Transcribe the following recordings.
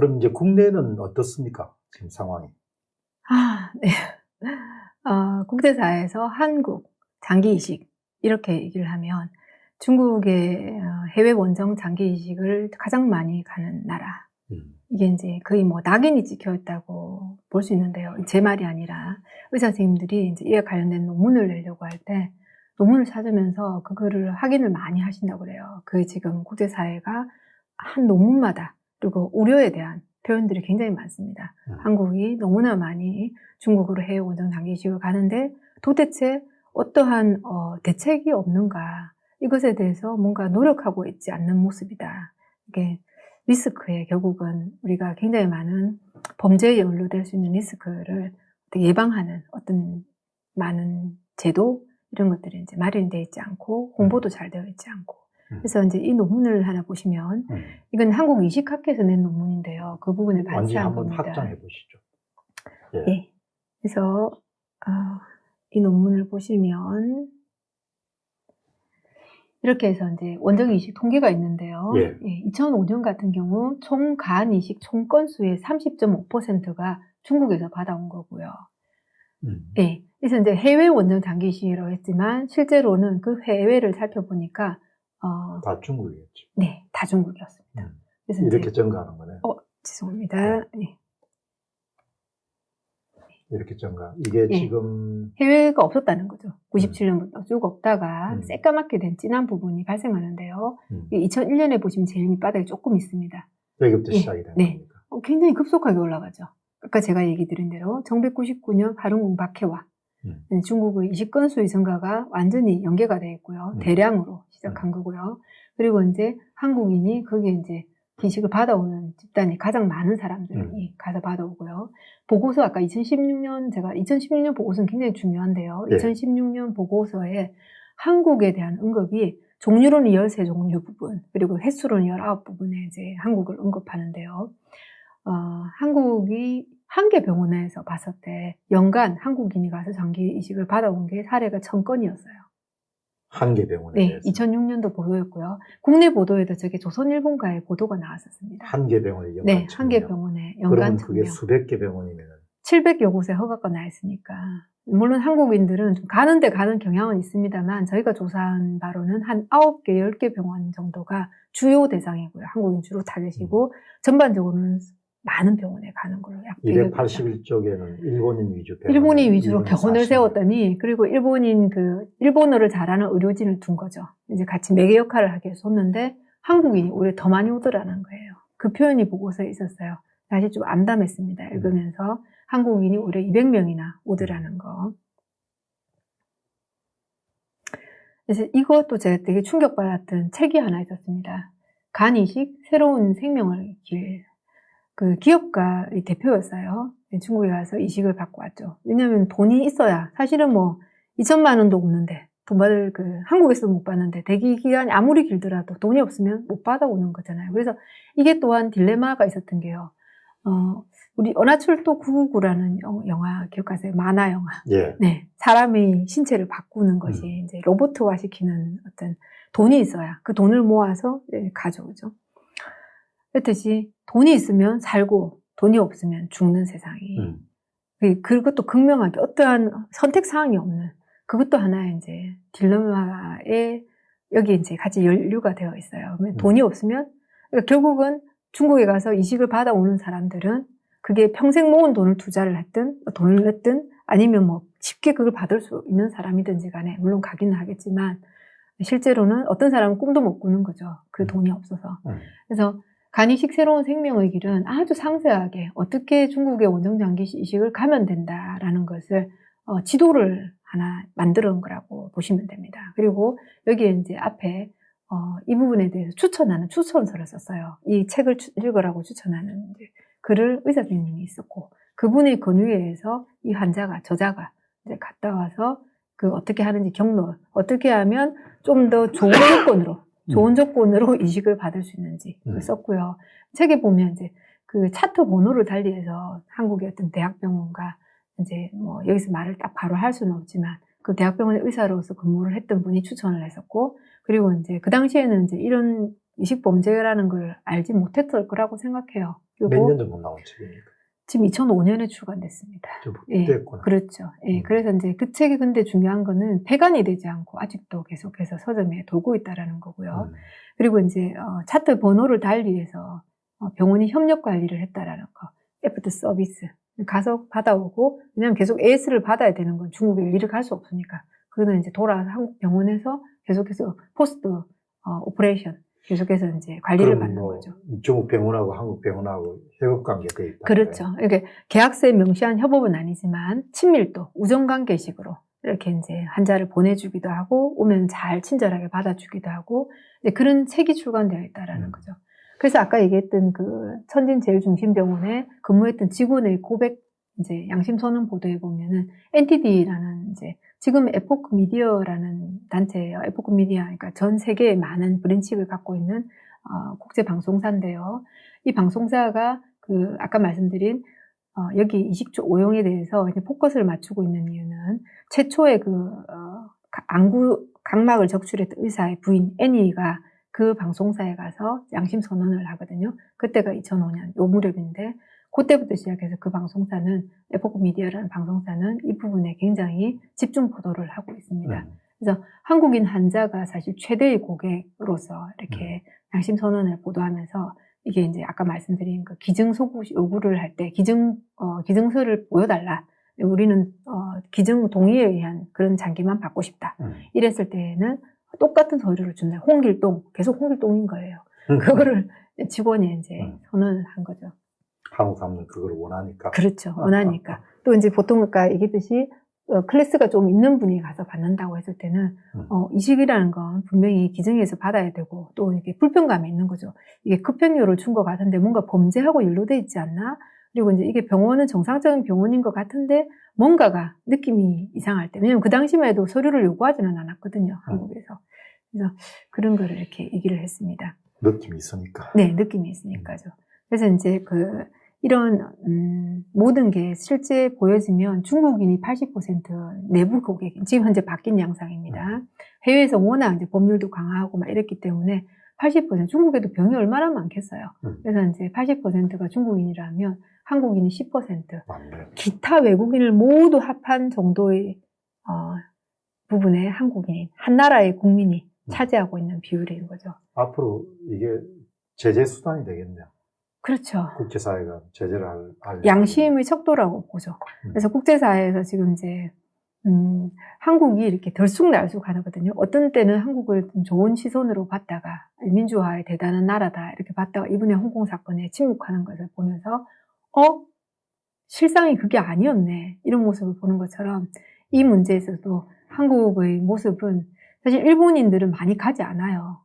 그럼 이제 국내는 어떻습니까? 지금 상황이? 네. 국제사회에서 한국 장기 이식 이렇게 얘기를 하면 중국의 해외 원정 장기 이식을 가장 많이 가는 나라. 이게 이제 거의 뭐 낙인이 찍혀 있다고 볼 수 있는데요. 제 말이 아니라 의사 선생님들이 이제 이에 관련된 논문을 내려고 할 때 논문을 찾으면서 그거를 확인을 많이 하신다고 그래요. 그 지금 국제사회가 한 논문마다 그리고 우려에 대한 표현들이 굉장히 많습니다. 한국이 너무나 많이 중국으로 해외 원정 장기 이식을 가는데 도대체 어떠한 대책이 없는가, 이것에 대해서 뭔가 노력하고 있지 않는 모습이다. 이게 리스크에 결국은 우리가 굉장히 많은 범죄에 연루될 수 있는 리스크를 예방하는 어떤 많은 제도 이런 것들이 이제 마련이 되어 있지 않고 홍보도 잘 되어 있지 않고. 그래서 이제 이 논문을 하나 보시면 이건 한국 이식학회에서 낸 논문인데요. 그 부분을 반시한 겁니다. 한번 확장해 보시죠. 예. 네. 그래서 이 논문을 보시면 이렇게 해서 이제 원정 이식 통계가 있는데요. 예. 2005년 같은 경우 총 간 이식 총 건수의 30.5%가 중국에서 받아온 거고요. 네. 그래서 이제 해외 원정 장기 이식이라고 했지만 실제로는 그 해외를 살펴보니까 다 중국이었죠. 네, 다 중국이었습니다. 그래서 이렇게 증가하는 거네요. 죄송합니다. 네. 이렇게 증가. 이게 지금 해외가 없었다는 거죠. 97년부터 쭉 없다가 새까맣게 된 진한 부분이 발생하는데요. 2001년에 보시면 제일 밑바닥에 조금 있습니다. 여기부터 시작이 되는 겁니까? 굉장히 급속하게 올라가죠. 아까 제가 얘기 드린 대로 1999년 파룬궁 박해와 중국의 이식 건수의 증가가 완전히 연계가 되어 있고요. 대량으로 시작한 거고요. 그리고 이제 한국인이 거기에 이제 이식을 받아오는 집단이 가장 많은 사람들이 가서 받아오고요. 보고서 아까 2016년 보고서는 굉장히 중요한데요. 네. 2016년 보고서에 한국에 대한 언급이 종류로는 13종류 부분, 그리고 횟수로는 19부분에 이제 한국을 언급하는데요. 한국이 한 개 병원에서 봤을 때 연간 한국인이 가서 장기 이식을 받아온 게 사례가 1000건이었어요. 한 개 병원에 네, 대해서. 2006년도 보도였고요. 국내 보도에도 저게 조선일본가의 보도가 나왔었습니다. 한 개 병원에 연간 네, 한 개 병원에 연간 1000명. 그러면 그게 수백 개 병원이면 700여 곳에 허가가 나 있으니까. 물론 한국인들은 좀 가는 경향은 있습니다만 저희가 조사한 바로는 한 9개, 10개 병원 정도가 주요 대상이고요. 한국인 주로 타겟이고 전반적으로는 많은 병원에 가는 걸로 약 281쪽에는 일본인 위주 병원. 일본인 위주로 병원을 세웠더니, 그리고 일본어를 잘하는 의료진을 둔 거죠. 이제 같이 매개 역할을 하기 위해서 뒀는데, 한국인이 오히려 더 많이 오더라는 거예요. 그 표현이 보고서에 있었어요. 사실 좀 암담했습니다. 읽으면서. 한국인이 오히려 200명이나 오더라는 거. 그래서 이것도 제가 되게 충격받았던 책이 하나 있었습니다. 간 이식, 새로운 생명을 길. 그 기업가의 대표였어요. 중국에 가서 이식을 받고 왔죠. 왜냐면 돈이 있어야, 사실은 뭐 2천만 원도 없는데 돈 받을 한국에서도 못 받는데 대기 기간이 아무리 길더라도 돈이 없으면 못 받아오는 거잖아요. 그래서 이게 또한 딜레마가 있었던 게요. 우리 은하철도 999라는 영화 기억하세요? 만화 영화. 예. 네. 사람의 신체를 바꾸는 것이 이제 로봇화 시키는 어떤 돈이 있어야 그 돈을 모아서 가져오죠. 그렇듯이 돈이 있으면 살고 돈이 없으면 죽는 세상이. 그것도 극명하게 어떠한 선택 사항이 없는 그것도 하나의 이제 딜레마에 여기 이제 같이 연류가 되어 있어요. 돈이 없으면 그러니까 결국은 중국에 가서 이식을 받아오는 사람들은 그게 평생 모은 돈을 투자를 했든 돈을 냈든 아니면 뭐 쉽게 그걸 받을 수 있는 사람이든지 간에 물론 가기는 하겠지만 실제로는 어떤 사람은 꿈도 못 꾸는 거죠. 그 돈이 없어서. 그래서 간이식 새로운 생명의 길은 아주 상세하게 어떻게 중국의 원정장기 이식을 가면 된다라는 것을 지도를 하나 만들어 놓은 거라고 보시면 됩니다. 그리고 여기에 이제 앞에 이 부분에 대해서 추천하는 추천서를 썼어요. 이 책을 읽으라고 추천하는 글을 의사 선생님이 있었고 그분의 권유에 의해서 이 저자가 이제 갔다 와서 어떻게 하는지 경로, 어떻게 하면 좀 더 좋은 조건으로 이식을 받을 수 있는지 썼고요. 책에 보면 이제 그 차트 번호를 달리해서 한국의 어떤 대학병원과 이제 뭐 여기서 말을 딱 바로 할 수는 없지만 그 대학병원의 의사로서 근무를 했던 분이 추천을 했었고, 그리고 이제 그 당시에는 이제 이런 이식 범죄라는 걸 알지 못했을 거라고 생각해요. 몇 그리고 년 전부터 나온 책입니까? 지금 2005년에 출간됐습니다. 좀 예, 됐구나. 그렇죠. 예, 그래서 이제 그 책이 근데 중요한 거는 폐간이 되지 않고 아직도 계속해서 서점에 돌고 있다라는 거고요. 그리고 이제 차트 번호를 달리해서 병원이 협력 관리를 했다라는 거. 애프터 서비스 가서 받아오고, 왜냐면 계속 AS를 받아야 되는 건 중국에 일일이 갈 수 없으니까 그거는 이제 돌아와서 한국 병원에서 계속해서 포스트 오퍼레이션 계속해서 이제 관리를 받는 거죠. 중국 병원하고 한국 병원하고 협업 관계가 있다. 그렇죠. 이게 계약서에 명시한 협업은 아니지만 친밀도, 우정 관계식으로 이렇게 이제 환자를 보내주기도 하고 오면 잘 친절하게 받아주기도 하고 이제 그런 책이 출간되어 있다라는 거죠. 그래서 아까 얘기했던 그 천진제일중심병원에 근무했던 직원의 고백 이제 양심 선언 보도에 보면은 NTD라는 이제 지금 에포크 미디어라는 단체예요. 에포크 미디어, 그러니까 전 세계에 많은 브랜치를 갖고 있는 국제 방송사인데요. 이 방송사가 그 아까 말씀드린 여기 이식주 오용에 대해서 이제 포커스를 맞추고 있는 이유는 최초의 그 안구 각막을 적출했던 의사의 부인 애니가 그 방송사에 가서 양심 선언을 하거든요. 그때가 2005년 요 무렵인데 그때부터 시작해서 그 방송사는 에포크 미디어라는 방송사는 이 부분에 굉장히 집중 보도를 하고 있습니다. 그래서 한국인 환자가 사실 최대의 고객으로서 이렇게 양심 선언을 보도하면서 이게 이제 아까 말씀드린 그 기증 요구를 할 때 기증서를 보여달라. 우리는 기증 동의에 의한 그런 장기만 받고 싶다. 이랬을 때에는 똑같은 서류를 준다. 홍길동, 계속 홍길동인 거예요. 그거를 직원이 이제 선언을 한 거죠. 한국 사람은 그걸 원하니까. 그렇죠. 원하니까. 또 이제 보통 아까 얘기했듯이 클래스가 좀 있는 분이 가서 받는다고 했을 때는 이식이라는 건 분명히 기증해서 받아야 되고 또 이게 불편감이 있는 거죠. 이게 급행료를 준 것 같은데 뭔가 범죄하고 연루돼 있지 않나? 그리고 이제 이게 병원은 정상적인 병원인 것 같은데 뭔가가 느낌이 이상할 때, 왜냐면 그 당시만 해도 서류를 요구하지는 않았거든요, 한국에서. 그래서 그런 거를 이렇게 얘기를 했습니다. 느낌이 있으니까. 네, 느낌이 있으니까죠. 그래서 이제 이런 모든 게 실제 보여지면 중국인이 80% 내부 고객, 지금 현재 바뀐 양상입니다. 해외에서 워낙 이제 법률도 강화하고 막 이랬기 때문에 80% 중국에도 병이 얼마나 많겠어요. 그래서 이제 80%가 중국인이라면 한국인이 10%, 맞네. 기타 외국인을 모두 합한 정도의 부분에 한국인이 한 나라의 국민이 차지하고 있는 비율인 거죠. 앞으로 이게 제재 수단이 되겠네요. 그렇죠. 국제사회가 제재를 할 양심의 척도라고 보죠. 그래서 국제사회에서 지금 이제 한국이 이렇게 들쑥날쑥 하거든요. 어떤 때는 한국을 좀 좋은 시선으로 봤다가 민주화의 대단한 나라다 이렇게 봤다가 이번에 홍콩 사건에 침묵하는 것을 보면서 실상이 그게 아니었네 이런 모습을 보는 것처럼 이 문제에서도 한국의 모습은 사실 일본인들은 많이 가지 않아요.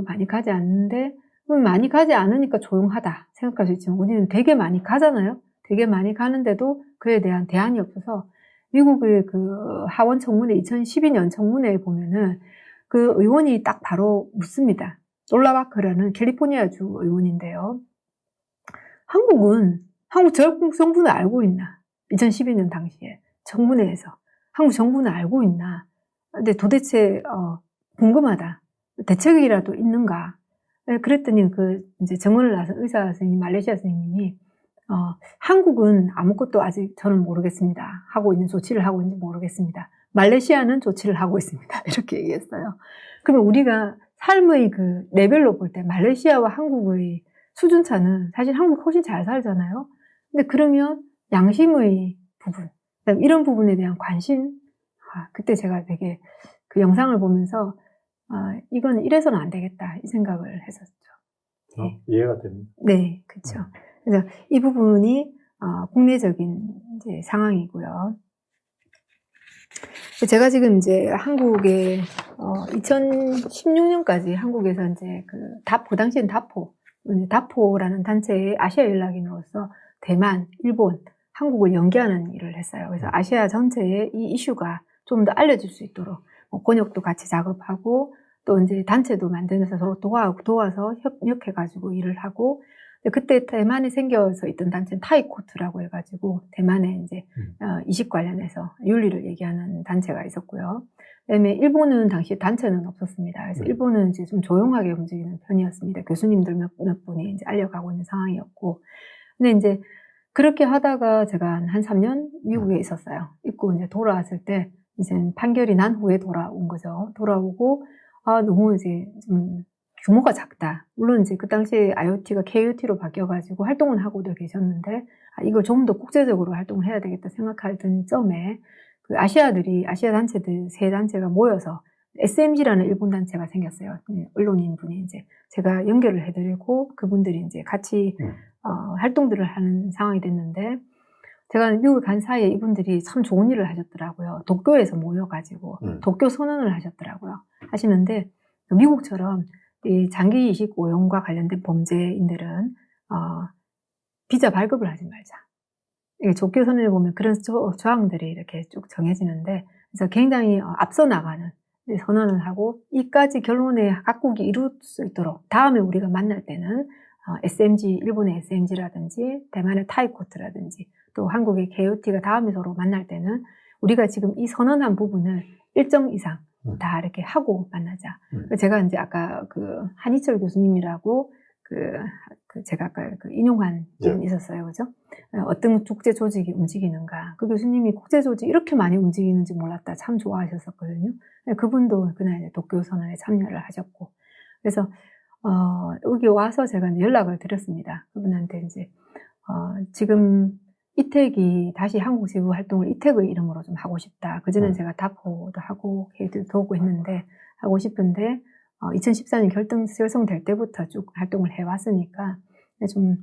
많이 가지 않는데 많이 가지 않으니까 조용하다 생각할 수 있지만 우리는 되게 많이 가잖아요. 되게 많이 가는데도 그에 대한 대안이 없어서 미국의 그 하원 청문회 2012년 청문회에 보면은 그 의원이 딱 바로 묻습니다. 놀라바크라는 캘리포니아주 의원인데요. 한국 정부는 알고 있나? 2012년 당시에 청문회에서 한국 정부는 알고 있나? 근데 도대체 궁금하다. 대책이라도 있는가? 그랬더니 이제 정원을 나선 의사 선생님, 말레이시아 선생님이 한국은 아무것도 아직 저는 모르겠습니다. 하고 있는 조치를 하고 있는지 모르겠습니다. 말레이시아는 조치를 하고 있습니다. 이렇게 얘기했어요. 그러면 우리가 삶의 그 레벨로 볼 때 말레이시아와 한국의 수준차는 사실 한국 훨씬 잘 살잖아요. 근데 그러면 양심의 부분, 이런 부분에 대한 관심, 그때 제가 되게 그 영상을 보면서 이건 이래서는 안 되겠다 이 생각을 했었죠. 네. 이해가 됩니다. 네, 그렇죠. 그래서 이 부분이 국내적인 이제 상황이고요. 제가 지금 이제 한국에 2016년까지 한국에서 이제 그 당시엔 다포라는 단체의 아시아 연락인으로서 대만, 일본, 한국을 연계하는 일을 했어요. 그래서 아시아 전체에 이 이슈가 좀 더 알려질 수 있도록 번역도 같이 작업하고 또 이제 단체도 만들면서 서로 도와서 협력해가지고 일을 하고 그때 대만에 생겨서 있던 단체는 타이코트라고 해가지고 대만에 이제 이식 관련해서 윤리를 얘기하는 단체가 있었고요. 그다음에 일본은 당시 단체는 없었습니다. 그래서 일본은 이제 좀 조용하게 움직이는 편이었습니다. 교수님들 몇 분이 이제 알려가고 있는 상황이었고. 근데 이제 그렇게 하다가 제가 한 3년 미국에 있었어요. 있고 이제 돌아왔을 때 이제 판결이 난 후에 돌아온 거죠. 돌아오고 너무 이제 좀 규모가 작다. 물론 이제 그 당시에 IoT가 KOT로 바뀌어가지고 활동은 하고도 계셨는데 이걸 좀 더 국제적으로 활동을 해야 되겠다 생각하던 점에 그 아시아 단체들 세 단체가 모여서 SMG라는 일본 단체가 생겼어요. 언론인 분이 이제 제가 연결을 해드리고 그분들이 이제 같이 활동들을 하는 상황이 됐는데 제가 미국에 간 사이에 이분들이 참 좋은 일을 하셨더라고요. 도쿄에서 모여가지고 도쿄 선언을 하셨더라고요. 하시는데 미국처럼 이 장기 이식 고용과 관련된 범죄인들은 비자 발급을 하지 말자. 도쿄 선언에 보면 그런 조항들이 이렇게 쭉 정해지는데 그래서 굉장히 앞서 나가는 선언을 하고 이까지 결론에 각국이 이룰 수 있도록 다음에 우리가 만날 때는 SMG, 일본의 SMG라든지 대만의 타이코트라든지 또 한국의 KOT가 다음에 서로 만날 때는 우리가 지금 이 선언한 부분을 일정 이상 다 이렇게 하고 만나자. 제가 이제 아까 그 한희철 교수님이라고 제가 아까 인용한 분이 있었어요. 그죠? 어떤 국제 조직이 움직이는가. 그 교수님이 국제 조직이 이렇게 많이 움직이는지 몰랐다. 참 좋아하셨었거든요. 그분도 그날 도쿄 선언에 참여를 하셨고. 그래서, 여기 와서 제가 연락을 드렸습니다. 그분한테 이제, 지금 이택이 다시 한국 지부 활동을 이택의 이름으로 좀 하고 싶다. 그전엔 제가 다포도 하고, 케이트도 하고 했는데, 하고 싶은데, 2014년 결성될 때부터 쭉 활동을 해왔으니까, 좀,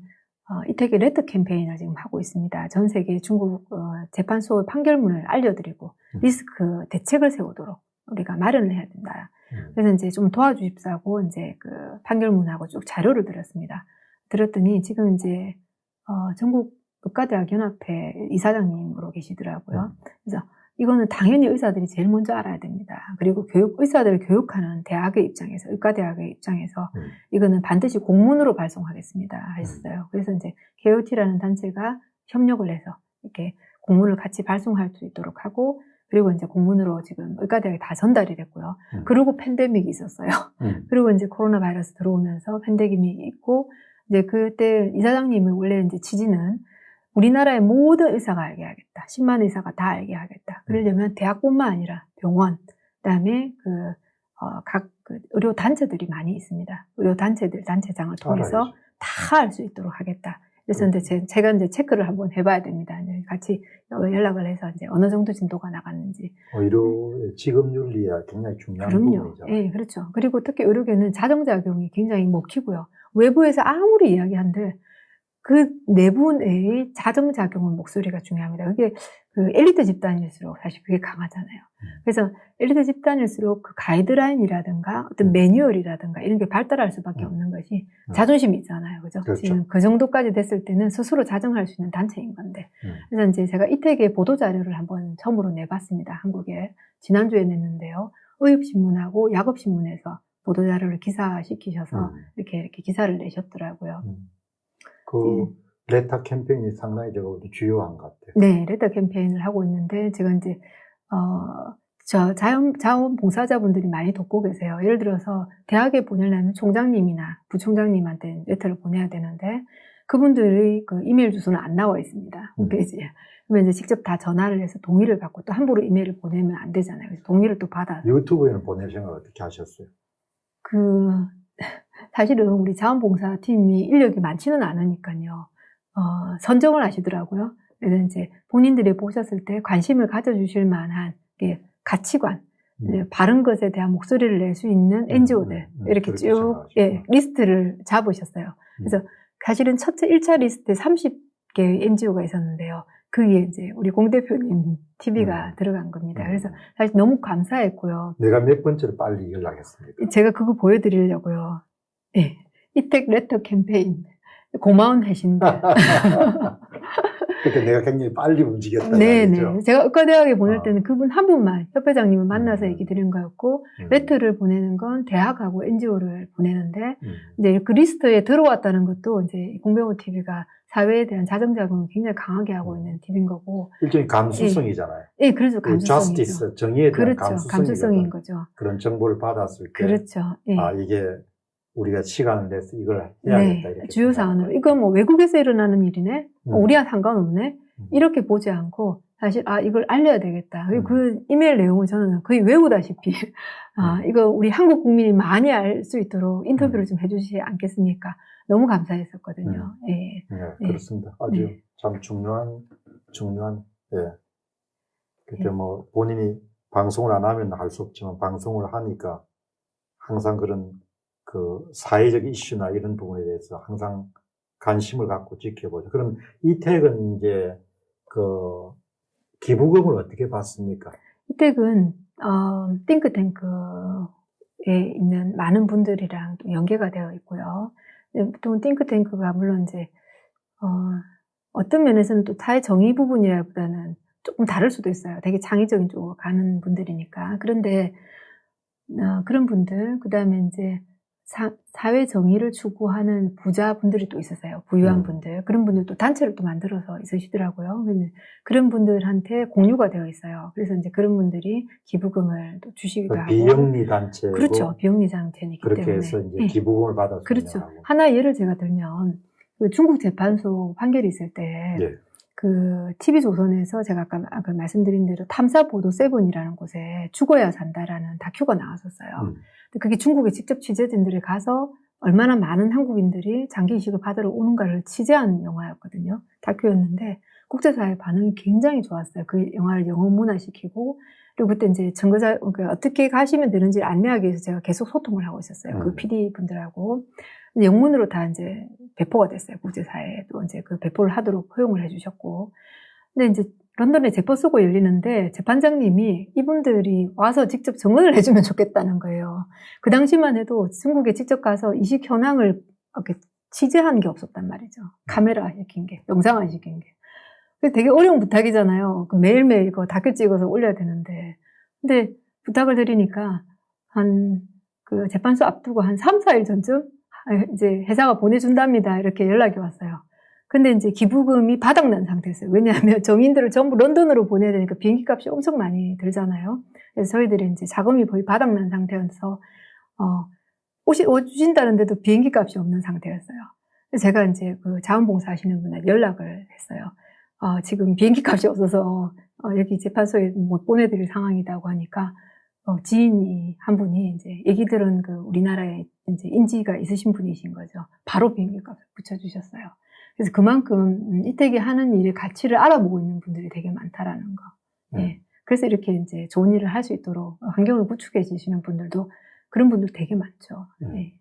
이택의 레터 캠페인을 지금 하고 있습니다. 전 세계 중국 재판소의 판결문을 알려드리고, 리스크 대책을 세우도록 우리가 마련을 해야 된다. 그래서 이제 좀 도와주십사고, 이제 그 판결문하고 쭉 자료를 드렸습니다. 들었더니 지금 이제, 전국 의과대학 연합회 이사장님으로 계시더라고요. 그래서 이거는 당연히 의사들이 제일 먼저 알아야 됩니다. 그리고 의사들을 교육하는 대학의 입장에서, 의과대학의 입장에서 이거는 반드시 공문으로 발송하겠습니다. 하셨어요. 그래서 이제 KOT라는 단체가 협력을 해서 이렇게 공문을 같이 발송할 수 있도록 하고, 그리고 이제 공문으로 지금 의과대학에 다 전달이 됐고요. 그리고 팬데믹이 있었어요. 그리고 이제 코로나 바이러스 들어오면서 팬데믹이 있고, 이제 그때 이사장님의 원래 이제 취지는 우리나라의 모든 의사가 알게 하겠다. 10만 의사가 다 알게 하겠다. 그러려면 대학뿐만 아니라 병원, 그다음에 각 의료 단체들이 많이 있습니다. 의료 단체장을 통해서 다 알 수 있도록 하겠다. 그래서 이제 제가 이제 체크를 한번 해봐야 됩니다. 이제 같이 연락을 해서 이제 어느 정도 진도가 나갔는지. 의료 지급윤리가 굉장히 중요한 부분이죠. 네, 그렇죠. 그리고 특히 의료계는 자정작용이 굉장히 먹히고요. 외부에서 아무리 이야기한들 그 내부의 자정작용은 목소리가 중요합니다. 그게 그 엘리트 집단일수록 사실 그게 강하잖아요. 그래서 엘리트 집단일수록 그 가이드라인이라든가 어떤 매뉴얼이라든가 이런 게 발달할 수밖에 없는 것이 자존심이 있잖아요. 그죠? 그렇죠. 지금 그 정도까지 됐을 때는 스스로 자정할 수 있는 단체인 건데. 그래서 이제 제가 이택의 보도자료를 한번 처음으로 내봤습니다. 한국에. 지난주에 냈는데요. 의협신문하고 야겁신문에서 보도자료를 기사시키셔서 이렇게 기사를 내셨더라고요. 레터 캠페인이 상당히 주요한 것 같아요. 네, 레터 캠페인을 하고 있는데, 제가 이제, 자원봉사자분들이 많이 돕고 계세요. 예를 들어서, 대학에 보내려면 총장님이나 부총장님한테 레터를 보내야 되는데, 그분들의 그 이메일 주소는 안 나와 있습니다. 홈페이지에. 그러면 이제 직접 다 전화를 해서 동의를 받고 또 함부로 이메일을 보내면 안 되잖아요. 그래서 동의를 또 받아. 유튜브에는 보낼 생각을 어떻게 하셨어요? 사실은 우리 자원봉사팀이 인력이 많지는 않으니까요. 선정을 하시더라고요. 그래서 이제 본인들이 보셨을 때 관심을 가져주실 만한 가치관, 바른 것에 대한 목소리를 낼 수 있는 NGO들, 이렇게 쭉, 리스트를 잡으셨어요. 그래서 사실은 첫째 1차 리스트에 30개 NGO가 있었는데요. 그게 이제 우리 공 대표님 TV가 들어간 겁니다. 그래서 사실 너무 감사했고요. 내가 몇 번째로 빨리 연락했습니까? 제가 그거 보여드리려고요. 네. 이택 레터 캠페인. 고마운 회신들. 그러니까 내가 굉장히 빨리 움직였다. 네네. 제가 의과대학에 보낼 아. 때는 그분 한 분만, 협회장님을 만나서 음. 얘기 드린 거였고, 레터를 보내는 건 대학하고 NGO를 보내는데, 음. 이제 그 리스트에 들어왔다는 것도 이제 공병호 TV가 사회에 대한 자정작용을 굉장히 강하게 하고 있는 TV인 거고. 일종의 감수성이잖아요. 예, 그렇죠. 그 감수성이죠. justice, 정의에 대한 그렇죠. 감수성인 거죠. 그런 정보를 받았을 때, 그렇죠. 예. 아, 이게 우리가 시간을 내서 이걸 해야겠다. 이렇게 주요 사안으로. 이건 뭐 외국에서 일어나는 일이네? 우리와 상관없네? 이렇게 보지 않고, 사실, 이걸 알려야 되겠다. 그 이메일 내용을 저는 거의 외우다시피, 이거 우리 한국 국민이 많이 알 수 있도록 인터뷰를 좀 해주시지 않겠습니까? 너무 감사했었거든요. 예. 네, 그렇습니다. 아주 참 중요한, 예. 그때 뭐 본인이 방송을 안 하면 할 수 없지만 방송을 하니까 항상 그런 그 사회적 이슈나 이런 부분에 대해서 항상 관심을 갖고 지켜보죠. 그럼 이택은 이제 그 기부금을 어떻게 받습니까? 이택은 띵크탱크에 있는 많은 분들이랑 또 연계가 되어 있고요. 보통 띵크탱크가 물론 이제 어떤 면에서는 또 사회 정의 부분이라기보다는 조금 다를 수도 있어요. 되게 창의적인 쪽으로 가는 분들이니까. 그런데 그런 분들, 그다음에 이제 사회 정의를 추구하는 부자분들이 또 있으세요. 부유한 분들. 그런 분들도 단체를 또 만들어서 있으시더라고요. 그런 분들한테 공유가 되어 있어요. 그래서 이제 그런 분들이 기부금을 또 주시기도 하고. 비영리 단체고. 그렇죠. 비영리 단체이기 때문에. 그렇게 해서 이제 기부금을 받아서. 그렇죠. 운영하고. 하나 예를 제가 들면, 그 중국 재판소 판결이 있을 때, 그 TV조선에서 제가 아까 말씀드린 대로 탐사보도 7이라는 곳에 죽어야 산다라는 다큐가 나왔었어요. 그게 중국에 직접 취재진들이 가서 얼마나 많은 한국인들이 장기 이식을 받으러 오는가를 취재한 영화였거든요. 다큐였는데 국제사회 반응이 굉장히 좋았어요. 그 영화를 영어 문화시키고, 그리고 그때 이제 정거자 어떻게 가시면 되는지를 안내하기 위해서 제가 계속 소통을 하고 있었어요. 그 PD 분들하고. 영문으로 다 이제 배포가 됐어요. 국제사회에 또 이제 그 배포를 하도록 허용을 해주셨고. 근데 이제 런던에 재판소가 열리는데 재판장님이 이분들이 와서 직접 증언을 해주면 좋겠다는 거예요. 그 당시만 해도 중국에 직접 가서 이식 현황을 이렇게 취재한 게 없었단 말이죠. 카메라 시킨 게, 영상화 시킨 게. 그래서 되게 어려운 부탁이잖아요. 매일매일 이거 다큐 찍어서 올려야 되는데. 근데 부탁을 드리니까 그 재판소 앞두고 한 3, 4일 전쯤 이제 회사가 보내준답니다. 이렇게 연락이 왔어요. 근데 이제 기부금이 바닥난 상태였어요. 왜냐하면 정인들을 전부 런던으로 보내야 되니까 비행기 값이 엄청 많이 들잖아요. 그래서 저희들이 이제 자금이 거의 바닥난 상태여서, 오주신다는데도 비행기 값이 없는 상태였어요. 그래서 제가 이제 그 자원봉사 하시는 분한테 연락을 했어요. 지금 비행기 값이 없어서, 여기 재판소에 못 보내드릴 상황이라고 하니까, 지인이 한 분이 이제 얘기 들은 그 우리나라에 이제 인지가 있으신 분이신 거죠. 바로 비행기 값을 붙여주셨어요. 그래서 그만큼 이택이 하는 일의 가치를 알아보고 있는 분들이 되게 많다라는 거. 예. 그래서 이렇게 이제 좋은 일을 할 수 있도록 환경을 구축해 주시는 분들도 그런 분들 되게 많죠. 예.